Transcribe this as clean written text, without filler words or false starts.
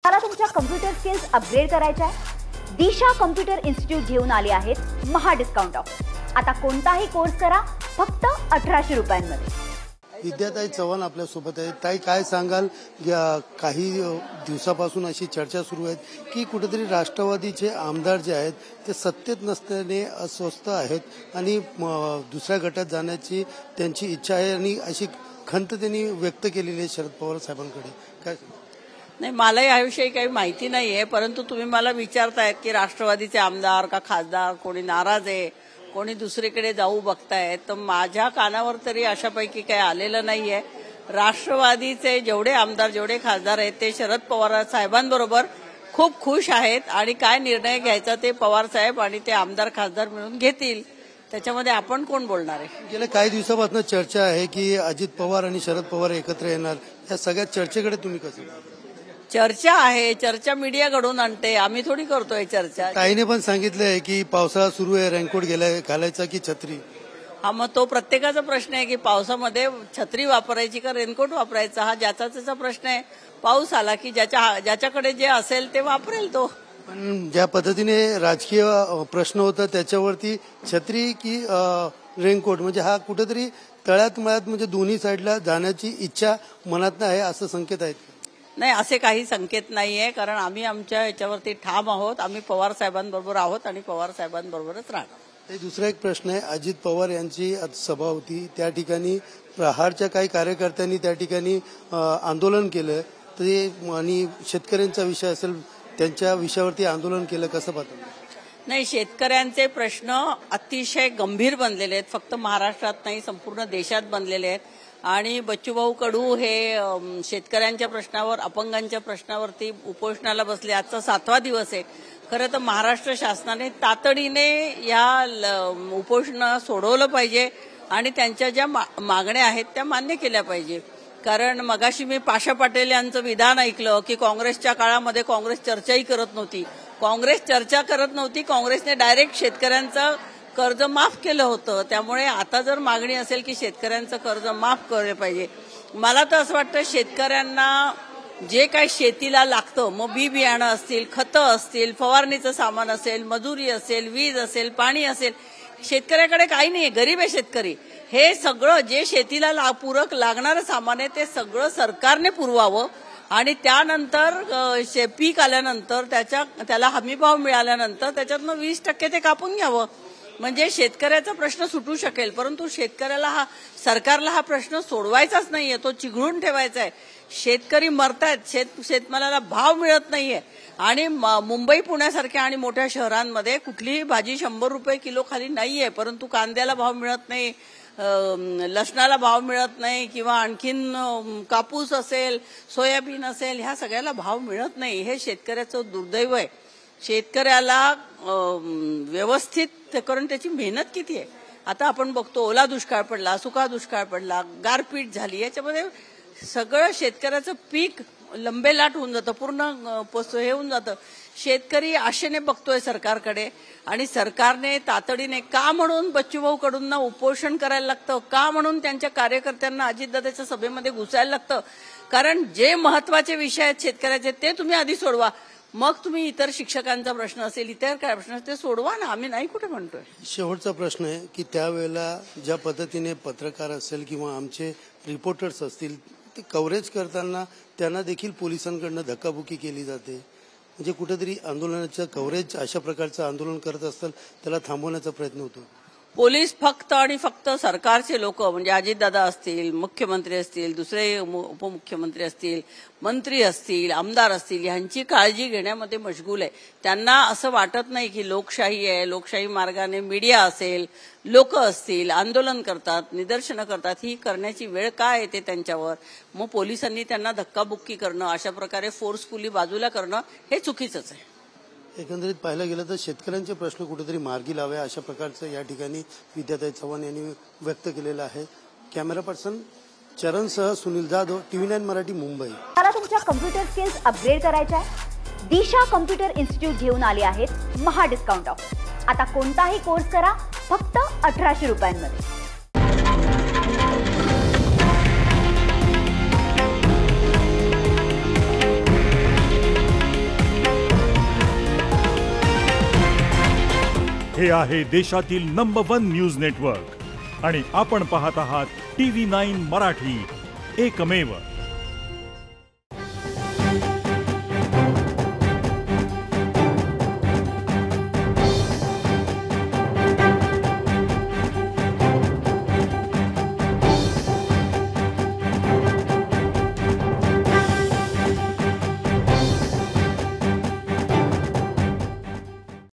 मला तुमच्या computer skills upgrade करायच्या आहे? दिशा कम्प्युटर इन्स्टिट्यूट घेऊन आले आहेत महा डिस्काउंट ऑफर। आता कोणताही कोर्स करा फक्त 1800 रुपयांमध्ये। विद्याताई चव्हाण आपल्या सोबत आहेत। ताई, काय सांगाल? काही दिवसापासून अशी चर्चा सुरू आहे की कुठेतरी राष्ट्रवादीचे आमदार जे आहेत ते सत्तेत नसल्याने अस्वस्थ आहेत आणि दुसऱ्या गटात जाण्याची त्यांची इच्छा आहे आणि अशी खंत त्यांनी व्यक्त केलेली आहे शरद पवार साहेबांकडे। काय नाही, मला याविषयी काही माहिती नाहीये, परंतु तुम्ही मला विचारतायत की राष्ट्रवादीचे आमदार का खासदार कोणी नाराज आहे, कोणी दुसरीकडे जाऊ बघतायत, तर माझ्या कानावर तरी अशापैकी काही आलेलं नाहीये। राष्ट्रवादीचे जेवढे आमदार जेवढे खासदार आहेत ते शरद पवार साहेबांबरोबर खूप खुश आहेत आणि काय निर्णय घ्यायचा ते पवार साहेब आणि ते आमदार खासदार मिळून घेतील, त्याच्यामध्ये आपण कोण बोलणार आहे? गेल्या काही दिवसापासून चर्चा आहे की अजित पवार आणि शरद पवार एकत्र येणार। या सगळ्या चर्चेकडे तुम्ही कसं? चर्चा आहे, चर्चा मीडिया घडून आणते, आम्ही थोडी करतोय चर्चा। ताईने पण सांगितलंय की पावसाळा सुरू आहे, रेनकोट घालायचा की छत्री? हा, मग तो प्रत्येकाचा प्रश्न आहे की पावसामध्ये छत्री वापरायची का रेनकोट वापरायचा, हा ज्याचा त्याचा प्रश्न आहे। पाऊस आला की ज्याच्याकडे जे असेल ते वापरेल तो। पण ज्या पद्धतीने राजकीय प्रश्न होता त्याच्यावरती छत्री की रेनकोट, म्हणजे हा कुठेतरी तळ्यात मळ्यात म्हणजे दोन्ही साईडला जाण्याची इच्छा मनात आहे असं संकेत आहेत? नाही, असे काही संकेत नाहीये, कारण आम्ही आमच्या याच्यावरती ठाम आहोत। आम्ही पवार साहेबांबरोबर आहोत आणि पवार साहेबांबरोबरच राहणार। दुसरा एक प्रश्न आहे, अजित पवार यांची आज सभा होती, त्या ठिकाणी प्रहारच्या काही कार्यकर्त्यांनी त्या ठिकाणी आंदोलन केलं, ते आणि शेतकऱ्यांचा विषय असेल त्यांच्या विषयावरती आंदोलन केलं, कसं पाहता? नाही, शेतकऱ्यांचे प्रश्न अतिशय गंभीर बनलेले आहेत, फक्त महाराष्ट्रात नाही संपूर्ण देशात बनलेले आहेत। आणि बच्चूभाऊ कडू हे शेतकऱ्यांच्या प्रश्नावर अपंगांच्या प्रश्नावरती उपोषणाला बसले। आजचा 7वा दिवस आहे। खरं तर महाराष्ट्र शासनाने तातडीने या उपोषण सोडवलं पाहिजे आणि त्यांच्या ज्या मागण्या आहेत त्या मान्य केल्या पाहिजे। कारण मगाशी मी पाशा पटेल यांचं विधान ऐकलं की काँग्रेसच्या काळामध्ये काँग्रेस चर्चाही करत नव्हती। काँग्रेस चर्चा करत नव्हती, काँग्रेसने डायरेक्ट शेतकऱ्यांचं कर्ज माफ केलं होतं। त्यामुळे आता जर मागणी असेल की शेतकऱ्यांचं कर्ज माफ केलं पाहिजे, मला तर असं वाटतं शेतकऱ्यांना जे काही शेतीला लागतं, मग बी बियाणं असतील, खतं असतील, फवारणीचं सामान असेल, मजुरी असेल, वीज असेल, पाणी असेल, शेतकऱ्याकडे काही नाहीये, गरीब आहे शेतकरी। हे सगळं जे शेतीला पूरक लागणारं सामान आहे ते सगळं सरकारने पुरवावं आणि त्यानंतर पीक आल्यानंतर त्याला हमीभाव मिळाल्यानंतर त्याच्यातनं 20% ते कापून घ्यावं, म्हणजे शेतकऱ्याचा प्रश्न सुटू शकेल। परंतु सरकारला हा प्रश्न सोडवायचाच नाहीये, तो चिघळून ठेवायचा आहे। शेतकरी मरतायत, शेतमालाला भाव मिळत नाहीये आणि मुंबई पुण्यासारख्या आणि मोठ्या शहरांमध्ये कुठलीही भाजी 100 रुपये किलो खाली नाहीये, परंतु कांद्याला भाव मिळत नाही, लसणाला भाव मिळत नाही, किंवा आणखीन कापूस असेल, सोयाबीन असेल, ह्या सगळ्याला भाव मिळत नाही। हे शेतकऱ्याचं दुर्दैव आहे। शेतकऱ्याला व्यवस्थित करून त्याची मेहनत किती आहे। आता आपण बघतो ओला दुष्काळ पडला, सुका दुष्काळ पडला, गारपीट झाली, याच्यामध्ये सगळं शेतकऱ्याचं पीक लंबेलाट होऊन जातं, पूर्ण हे होऊन जातं। शेतकरी आशेने बघतोय सरकारकडे आणि सरकारने तातडीने का म्हणून बच्चूभाऊ कडूंना उपोषण करायला लागतं, का म्हणून त्यांच्या कार्यकर्त्यांना अजितदादाच्या सभेमध्ये घुसायला लागतं, कारण जे महत्वाचे विषय आहेत शेतकऱ्याचे ते तुम्ही आधी सोडवा, मग तुम्ही इतर शिक्षकांचा प्रश्न असेल, इतर काय प्रश्न ते सोडवा ना, आम्ही नाही कुठे म्हणतोय। शेवटचा प्रश्न आहे की त्यावेळेला ज्या पद्धतीने पत्रकार असेल किंवा आमचे रिपोर्टर्स असतील ते कव्हरेज करताना त्यांना देखील पोलिसांकडनं धक्काबुक्की केली जाते, म्हणजे कुठेतरी आंदोलनाचं कव्हरेज अशा प्रकारचं आंदोलन करत असताना त्याला थांबवण्याचा प्रयत्न होतो। पोलीस फक्त आणि फक्त सरकारचे लोक, म्हणजे अजितदादा असतील, मुख्यमंत्री असतील, दुसरे उपमुख्यमंत्री असतील, मंत्री असतील, आमदार असतील, यांची काळजी घेण्यामध्ये मशगूल आहे। त्यांना असं वाटत नाही की लोकशाही आहे, लोकशाही मार्गाने मीडिया असेल, लोक असतील, आंदोलन करतात, निदर्शनं करतात, ही करण्याची वेळ काय येते त्यांच्यावर। मग पोलिसांनी त्यांना धक्काबुक्की करणं, अशा प्रकारे फोर्सफुली बाजूला करणं हे चुकीचंच आहे। एकंदरीत पाहायला गेलं तर शेतकऱ्यांचे प्रश्न कुठेतरी मार्गी लावे अशा प्रकारचं या ठिकाणी विद्याताई चव्हाण यांनी व्यक्त केलेलं आहे। कॅमेरा पर्सन चरणसह सुनील जाधव, TV9 मराठी, मुंबई। मला तुमच्या कम्प्युटर स्किल्स अपग्रेड करायच्या आहे? दिशा कम्प्युटर इन्स्टिट्यूट घेऊन आले आहेत महा डिस्काउंट ऑफर। आता कोणताही कोर्स करा फक्त 1800 रुपयांमध्ये। हे आहे देशातील नंबर 1 न्यूज नेटवर्क आणि आपण पाहत आहात TV9 मराठी, एकमेव.